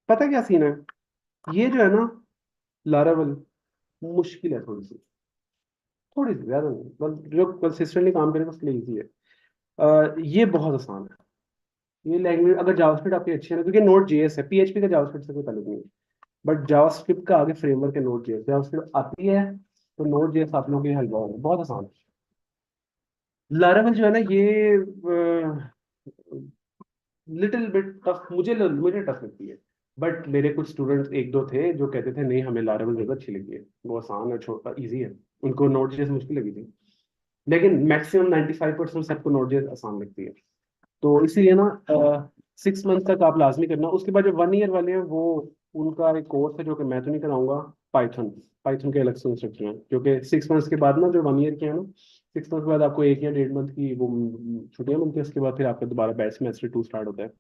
पता क्या सीन है, ये जो है ना, लारावल मुश्किल है थोड़ी सी, थोड़ी सी ज्यादा नहीं, बस जो कंसिस्टेंटली काम करेगा उसके लिए ईजी है। ये बहुत आसान है। ये लैंग्वेज अगर जावास्क्रिप्ट आपकी अच्छी है ना, क्योंकि नोड जेएस है, पीएचपी का जावास्क्रिप्ट से कोई ताल्लुक नहीं है, बट जावास्क्रिप्ट का आगे फ्रेमवर्क है नोड जेएस। जावास्क्रिप्ट आती है तो नोड जेएस आप लोगों के हेल्प होगा, बहुत आसान है। लारावल जो है ना, ये लिटिल बिट टफ, मुझे टफ लगती है। बट मेरे कुछ स्टूडेंट्स एक दो थे जो कहते थे नहीं हमें लारावल ज्यादा अच्छी लगी है, वो आसान है, छोटा इजी है। उनको नोड जेएस मुश्किल लगी थी, लेकिन मैक्सिमम 95% सबको नोड जेएस आसान लगती है। तो इसीलिए ना 6 मंथ तक आप लाजमी करना। उसके बाद जो 1 ईयर वाले हैं वो, उनका एक कोर्स है जो कि मैं तो नहीं कराऊंगा, पाइथन। पाइथन के अलग से इंस्ट्रक्टर हैं, क्योंकि 6 मंथ्स के बाद ना, जो 1 ईयर के हैं ना, 6 मंथ के बाद आपको 1 या 1.5 मंथ की वो छुट्टियां मिलती है, उसके बाद फिर आपका दोबारा बैच सेमेस्टर 2 स्टार्ट होता है।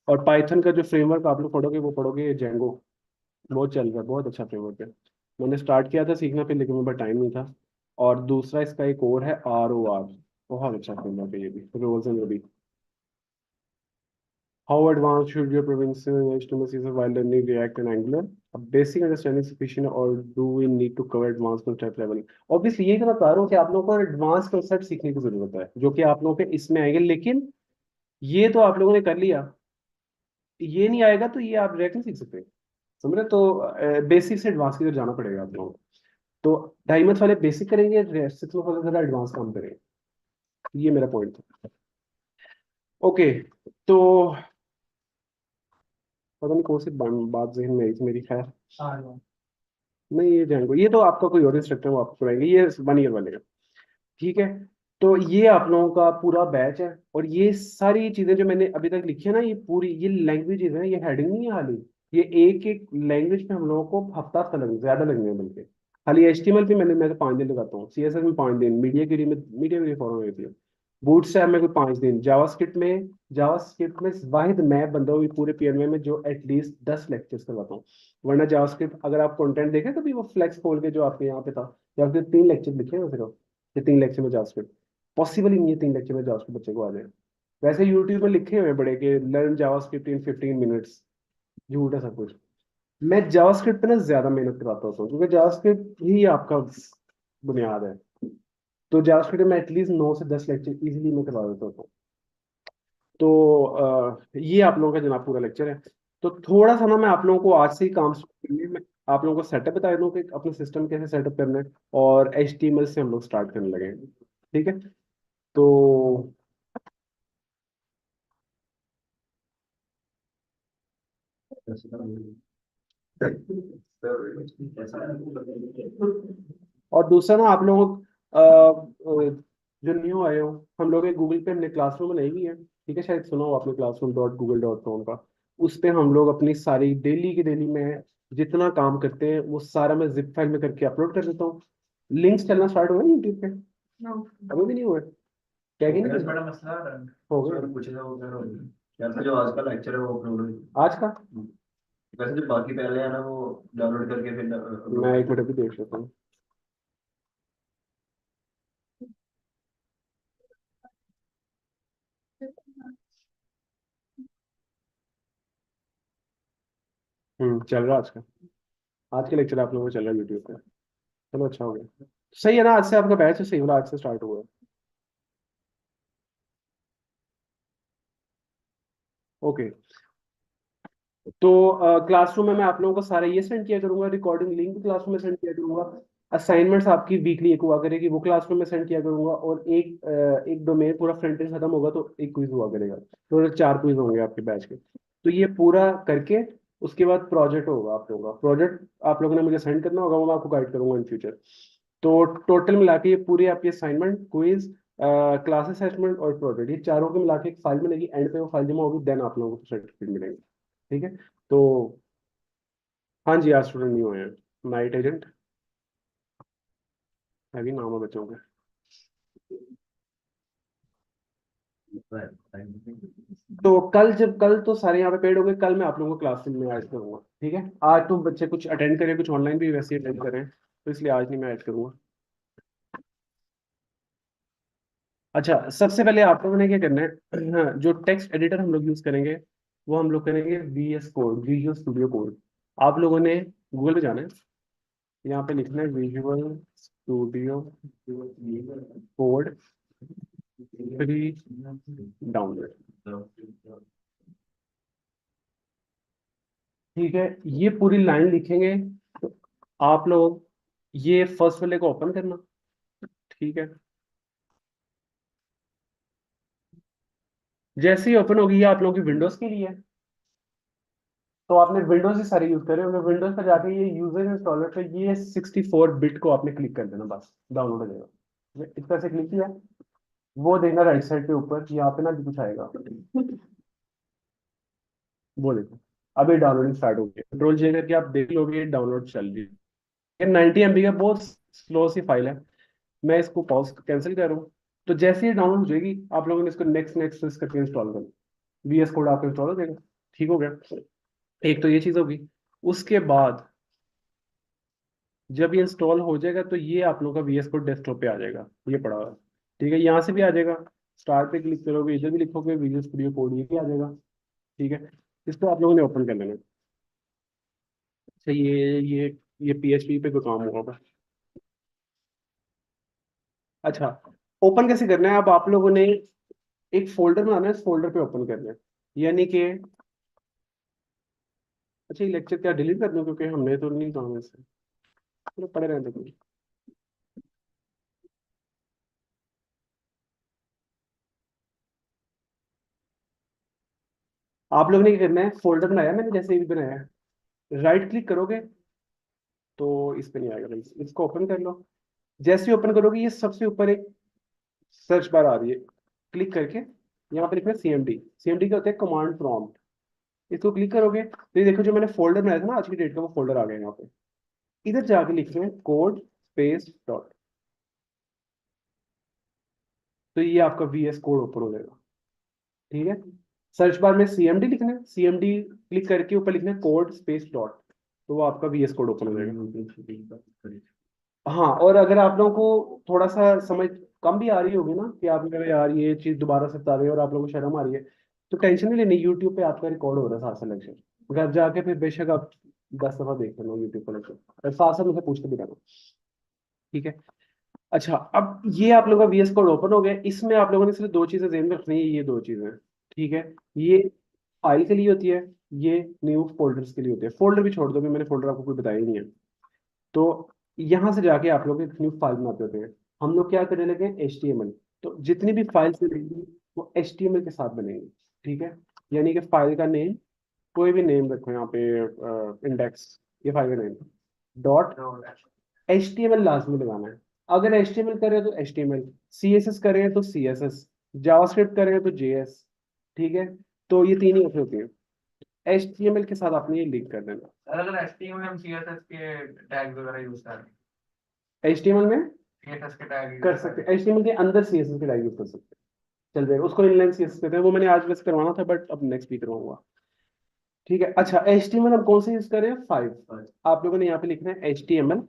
और पाइथन का जो फ्रेमवर्क आप लोग पढ़ोगे वो पढ़ोगे जेंगो, बहुत चल रहा है, बहुत अच्छा फ्रेमवर्क है। मैंने स्टार्ट किया था सीखना फिर, लेकिन मेरे पास टाइम नहीं था। और दूसरा इसका एक और है ROR, बहुत अच्छा फ्रेमवर्क है ये भी, rails and Ruby. How advanced should your provincial HTML CSS while learning React and Angular? A basic understanding sufficient, or do we need to cover advanced concept level? Obviously ये तो मैं बता रहा हूँ कि आप लोगों को एडवांस concept सीखने की जरूरत है, जो कि आप लोगों के इसमें आएंगे, लेकिन ये तो आप लोगों ने कर लिया, ये नहीं आएगा तो ये आप डायरेक्ट नहीं सीख सकते। समझ रहे? तो बेसिक से एडवांस की तरफ जाना पड़ेगा आप लोगों को। तो 2.5 मंथ वाले बेसिक करेंगे, 6 मंथ वाले ज़्यादा एडवांस काम करेंगे। ये मेरा पॉइंट था। ओके, तो पता नहीं कौन सी बात जहन में आई थी मेरी, खैर। नहीं, ये जाएंगे, ये तो आपका कोई और इंस्ट्रक्टर वो आपको कराएंगे, ये 1 ईयर वाले का। ठीक है? तो ये आप लोगों का पूरा बैच है, और ये सारी चीजें जो मैंने अभी तक लिखी है ना, ये पूरी ये लैंग्वेजेस है, ये हेडिंग नहीं है खाली। ये एक एक लैंग्वेज पे हम लोगों को हफ्ता लग ज्यादा लगने हैं बल्कि। खाली HTML पे मैं तो 5 दिन लगाता हूँ, CSS में 5 दिन, मीडिया क्वेरी फॉर्म होती है, बूटस्ट्रैप में कोई 5 दिन, जावास्क्रिप्ट में वाहिद मैं बंदा हूँ पूरे PNV में जो एटलीस्ट 10 लेक्चर्स करवाता हूँ। वरना जावास्क्रिप्ट अगर आप कंटेंट देखें कभी वो फ्लेक्स खोल के जो आपके यहाँ पे था, या फिर 3 लेक्चर लिखे हैं सिर्फ, ये 3 लेक्चर में जावास्क्रिप्ट पॉसिबल ही नहीं है, 3 लेक्चर में जावास्क्रिप्ट बच्चे को आ जाए। वैसे यूट्यूब में लिखे हुए हैं बड़े के लर्न जावास्क्रिप्ट इन 15 मिनट्स, झूठ है सब कुछ। मैं जावास्क्रिप्ट पे ना ज्यादा मेहनत करवाता होता हूँ, क्योंकि जावास्क्रिप्ट ही आपका बुनियाद है। तो जावास्क्रिप्ट में एटलीस्ट 9 से 10 लेक्चर इजीली मैं करवा देता होता हूँ। तो ये आप लोगों का जनाब पूरा लेक्चर है। तो थोड़ा सा ना मैं आप लोगों को आज से ही काम शुरू करने में आप लोगों को सेटअप बता दूं कि अपना सिस्टम कैसे सेटअप करना है, और HTML से हम लोग स्टार्ट करने लगे हैं। ठीक है। तो और दूसरा ना आप लोग जो न्यू आए हो, हम लोग एक गूगल पे हमने क्लासरूम बनाई हुई है, ठीक है, शायद सुना हो आपने classroom.google.com का। उस पे हम लोग अपनी सारी डेली की डेली में जितना काम करते हैं वो सारा मैं जिप फाइल में करके अपलोड कर देता हूँ। लिंक्स चलना स्टार्ट हुआ है यूट्यूब पे? अभी भी नहीं हुआ है? क्या कि नहीं बड़ा मसला आ रहा है। हो गया पूछेगा वो क्या होगा। यार तो जो आज का लेक्चर है वो अपलोड। आज का? वैसे जो बाकी पहले है ना वो डाउनलोड करके फिर मैं एक मिनट भी देख लेता हूँ। चल रहा है आज का। आज के लेक्चर आप लोगों को चल रहा है यूट्यूब पे। चलो अच्छा हो गया। सही है ना, आज से आपका बैच है, सही वाला आज से स्टार्ट हुआ है। ओके। तो क्लासरूम में मैं आप लोगों को सारा ये सेंड किया करूंगा, रिकॉर्डिंग लिंक भी क्लासरूम में सेंड किया करूंगा। असाइनमेंट्स आपकी वीकली एक हुआ करेगी, वो क्लासरूम में सेंड किया करूंगा, और एक डोमेन पूरा फ्रंट एंड खत्म होगा तो एक क्विज हुआ करेगा, तो 4 क्विज होंगे आपके बैच के। तो ये पूरा करके उसके बाद प्रोजेक्ट होगा आप लोगों का। प्रोजेक्ट आप लोगों ने मुझे सेंड करना होगा, वो मैं आपको गाइड करूंगा इन फ्यूचर। तो टोटल मिला के ये पूरी आपकी असाइनमेंट, क्विज, क्लास असेसमेंट और प्रोजेक्ट, ये चारों के मिला के एक फाइल मिलेगी, एंड पे वो फाइल जमा होगी, देन आप लोगों को सर्टिफिकेट मिलेंगे। ठीक है। तो हाँ जी, आज स्टूडेंट नहीं हुए हैं। नाइट एजेंट है भी नाम है बच्चों के। तो कल तो सारे यहाँ पे पेड होंगे, कल मैं आप लोगों को क्लासरूम में ऐड करूंगा। ठीक है। आज तो बच्चे कुछ अटेंड करें, कुछ ऑनलाइन भी वैसे अटेंड करें, तो इसलिए आज नहीं मैं ऐड करूंगा। अच्छा, सबसे पहले आप लोगों ने क्या करना है, हाँ, जो टेक्स्ट एडिटर हम लोग यूज करेंगे वो हम लोग करेंगे VS code, visual studio code. आप लोगों ने गूगल पे जाना है, यहाँ पे लिखना है visual studio code free download. ठीक है। ये पूरी लाइन लिखेंगे तो आप लोग ये फर्स्ट वाले को ओपन करना। ठीक है। जैसे ही ओपन होगी, ये आप लोगों की विंडोज के लिए है, तो आपने विंडोज ही सारे यूज करे होंगे। विंडोज पर जाके ये यूजर इंस्टॉलर पे ये 64 बिट को आपने क्लिक कर देना, बस डाउनलोड हो जाएगा। इस तरह से क्लिक किया, वो देखना राइट साइड पे ऊपर यहाँ पे ना कुछ आएगा, वो देखो। अभी डाउनलोडिंग स्टार्ट हो गई, कंट्रोल J करके आप देख लोगे डाउनलोड चल रही है। ये 90 MB का बहुत स्लो सी फाइल है, मैं इसको पॉज कैंसिल कर रहा हूँ। तो जैसे ही डाउनलोड हो जाएगी, आप लोगों ने इसको नेक्स्ट नेक्स्ट करके इंस्टॉल करना। VS कोड आपका इंस्टॉल हो जाएगा। ठीक हो गया। एक तो ये चीज होगी। उसके बाद जब ये इंस्टॉल हो जाएगा तो ये आप लोगों का VS कोड डेस्कटॉप पे आ जाएगा, ये पड़ा हुआ है। ठीक है, यहाँ से भी आ जाएगा। स्टार्ट पे क्लिक करोगे, इधर भी लिखोगे विजुअल स्टूडियो कोड, ये भी आ जाएगा। ठीक है। इसको आप लोगों ने ओपन कर लेना है। अच्छा, ये PHP पे कोई काम होगा। अच्छा, ओपन कैसे करना है? अब आप लोगों ने एक फोल्डर बनाना है, इस फोल्डर पे ओपन करना है, यानी कि अच्छा, ये लेक्चर क्या डिलीट कर दूं, क्योंकि हमने तो नहीं काम इससे, चलो पड़े रहने दो। आप लोगों ने क्या करना है, फोल्डर बनाया मैंने जैसे भी बनाया है, राइट क्लिक करोगे तो इस पे नहीं आएगा भाई, इसको ओपन कर लो। जैसे ही ओपन करोगे, ये सबसे ऊपर एक सर्च बार आ रही है, क्लिक करके यहाँ पे लिखना है CMD। CMD क्या होता है? Command prompt. इसको क्लिक करोगे तो ये देखो जो मैंने फोल्डर बनाया था ना आज की डेट का, वो फोल्डर आ गया यहाँ पे। इधर जाके लिखना है कोड स्पेस डॉट, तो ये आपका VS कोड ओपन हो जाएगा। ठीक है, सर्च बार में CMD लिखना है, CMD क्लिक करके ऊपर लिखना है कोड स्पेस डॉट, तो वो आपका VS कोड ओपन हो जाएगा। हाँ, और अगर आप लोगों को थोड़ा सा समझ कम भी आ रही होगी ना, कि आप कह यार ये चीज दोबारा से बता रहे हो और आप लोगों को शर्म आ रही है, तो टेंशन नहीं लेनी, यूट्यूब पे आपका रिकॉर्ड हो रहा है साथ से लेक्चर, घर जाके फिर बेशक आप 10 दफा देख लेना यूट्यूब पर लेक्चर, और साथ साथ मुझे पूछते भी रहना। ठीक है, अच्छा, अब ये आप लोगों का VS कोड ओपन हो गया। इसमें आप लोगों ने सिर्फ दो चीजें ध्यान में रखनी है, ये दो चीजें। ठीक है, ये फाइल के लिए होती है, ये न्यू फोल्डर्स के लिए होती है। फोल्डर भी छोड़ दो, मैंने फोल्डर आपको कोई बताया ही नहीं है। तो यहाँ से जाके आप लोग एक न्यू फाइल बनाते होते हैं। हम लोग क्या करने लगे? HTML। तो जितनी भी फाइल्स बनेंगी वो HTML के साथ बनेंगी। ठीक है, यानी कि फाइल का नेम, कोई भी नेम रखो यहाँ पे, इंडेक्स, ये फाइल का नेम डॉट HTML लाजमी लगाना है। अगर HTML करें तो HTML, CSS करें तो CSS, जावास्क्रिप्ट करें तो JS। ठीक है, तो ये तीन ही ऑप्शन होती है। HTML के साथ आपने ये लिंक कर देना। अगर HTML में हम CSS के टैग वगैरह यूज करें, HTML में CSS के टैग कर सकते हैं, HTML के अंदर CSS के टैग यूज कर सकते हैं, चल जाएगा। उसको इनलाइन CSS कहते हैं, वो मैंने आज बस करवाना था, बट अब नेक्स्ट वीक करवाऊंगा। ठीक है, अच्छा, HTML हम कौन से यूज करें? 5। आप लोगों ने यहाँ पे लिखना है HTML,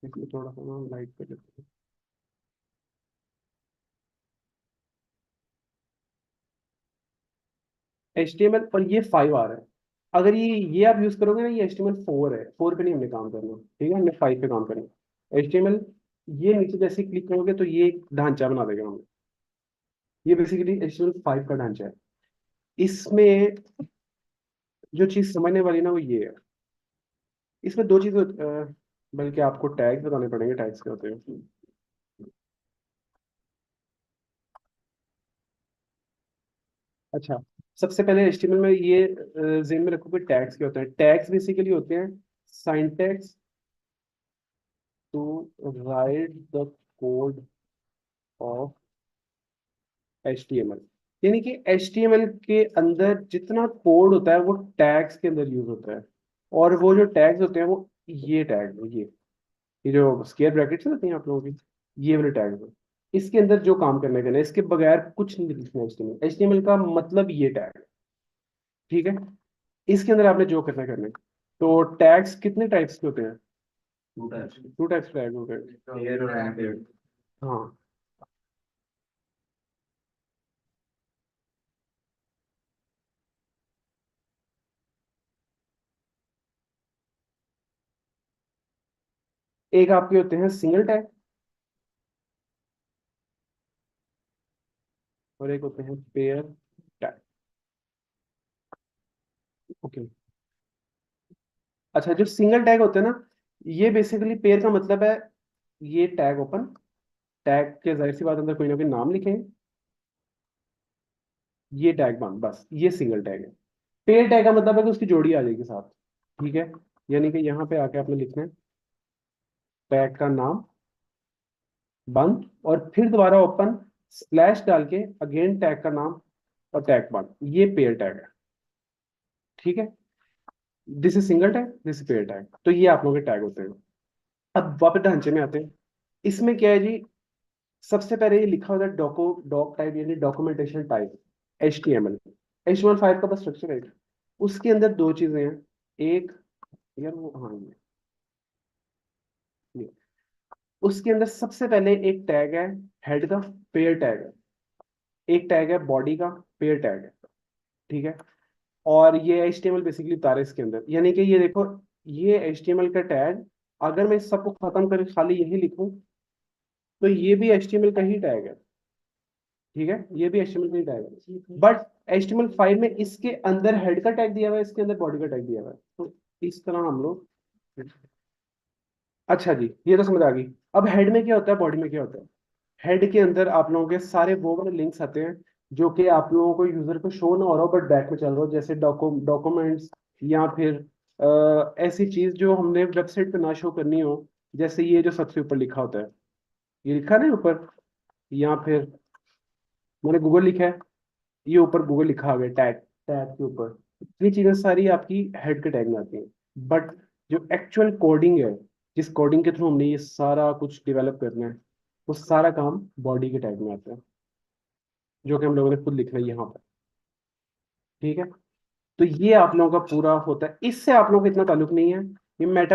इसमें थोड़ा सा ना लाइट कर देते हैं। HTML और ये 5 आ रहा है। अगर ये आप यूज करोगे ना, ये HTML 4 है, 4 पे नहीं हमने काम करना। ठीक है, हमने 5 पे काम करना। HTML, ये नीचे जैसे क्लिक करोगे तो ये एक ढांचा बना देगा हमें। ये बेसिकली HTML 5 का ढांचा है। इसमें जो चीज समझने वाली ना वो ये है, इसमें दो चीजें बल्कि आपको टैग्स बताने पड़ेंगे, टैग्स क्या होते हैं। अच्छा, सबसे पहले HTML में ये ज़हन में रखो कि टैग्स क्या होते हैं। टैग्स बेसिकली होते हैं syntax to write the code of HTML, यानी कि HTML के अंदर जितना कोड होता है वो टैग्स के अंदर यूज होता है। और वो जो टैग्स होते हैं वो ये टैग, ये जो स्क्वायर ब्रैकेट्स होती हैं आप लोगों की, ये वाले टैग्स हैं। इसके अंदर जो काम करने के लिए, इसके बगैर कुछ नहीं लिखना है। HTML का मतलब ये टैग। ठीक है, इसके अंदर आपने जो करना है करना है। तो टैग्स कितने टाइप्स के होते हैं? Two types, two types tag होते हैं। पेयर और अनपेयर्ड। हाँ, एक आपके होते हैं सिंगल टैग, और एक होते हैं पेयर टैग। ओके, अच्छा, जो सिंगल टैग होते हैं ना, ये बेसिकली पेयर का मतलब है ये टैग ओपन, टैग के जाहिर सी बात अंदर कोई ना कोई नाम लिखेंगे, ये टैग बंद, बस ये सिंगल टैग है। पेयर टैग का मतलब है कि उसकी जोड़ी आ जाएगी साथ। ठीक है, यानी कि यहाँ पे आके आपने लिखना है टैग का नाम बंद, और फिर दोबारा ओपन, स्लैश डाल के अगेन टैग का नाम और टैग बंद, ये पेयर टैग है। ठीक है, this is single tag, this is pair tag. तो ये आप लोगों के टैग होते हैं। अब वापस ढांचे में आते हैं। इसमें क्या है जी, सबसे पहले ये लिखा होता है डॉक टाइप, यानी डॉक्यूमेंटेशन टाइप, HTML। HTML5 का बस स्ट्रक्चर है। उसके अंदर दो चीजें हैं। एक, यार वो, हाँ ये उसके अंदर सबसे पहले एक टैग है हेड का, पेयर टैग है। एक टैग है बॉडी का, पेयर टैग है। ठीक है, और ये HTML बेसिकली बता रहा है इसके अंदर, यानी कि ये देखो, ये HTML का टैग, अगर मैं इस सबको खत्म करके खाली यही लिखूं तो ये भी HTML का ही टैग है। ठीक है, ये भी HTML का ही टैग है, बट HTML5 में इसके अंदर हेड का टैग दिया हुआ है, इसके अंदर बॉडी का टैग दिया हुआ है। तो इस तरह हम लोग, अच्छा जी, ये तो समझ आ गई। अब हेड में क्या होता है, बॉडी में क्या होता है? हेड के अंदर आप लोगों के सारे वो वाले लिंक्स आते हैं जो कि आप लोगों को, यूजर को शो ना हो रहा हो बट बैक में चल रहा हो, जैसे डॉक्यूमेंट्स, या फिर ऐसी चीज जो हमने वेबसाइट पे ना शो करनी हो, जैसे ये जो सबसे ऊपर लिखा होता है, ये लिखा ना ऊपर, या फिर मैंने गूगल लिखा है, ये ऊपर गूगल लिखा हुआ है टैग, टैग के ऊपर। ये चीजें सारी आपकी हेड के टैग में आती हैं। बट जो एक्चुअल कोडिंग है, जिस कोडिंग के थ्रू हमने ये सारा कुछ डेवलप करना है, वो सारा काम बॉडी के टैग में आता है, जो कि हम लोगों ने खुद लिखना है यहाँ पर। ठीक है, तो ये आप लोगों का पूरा होता है, इससे आप लोगों को इतना ताल्लुक नहीं है। ये मेटा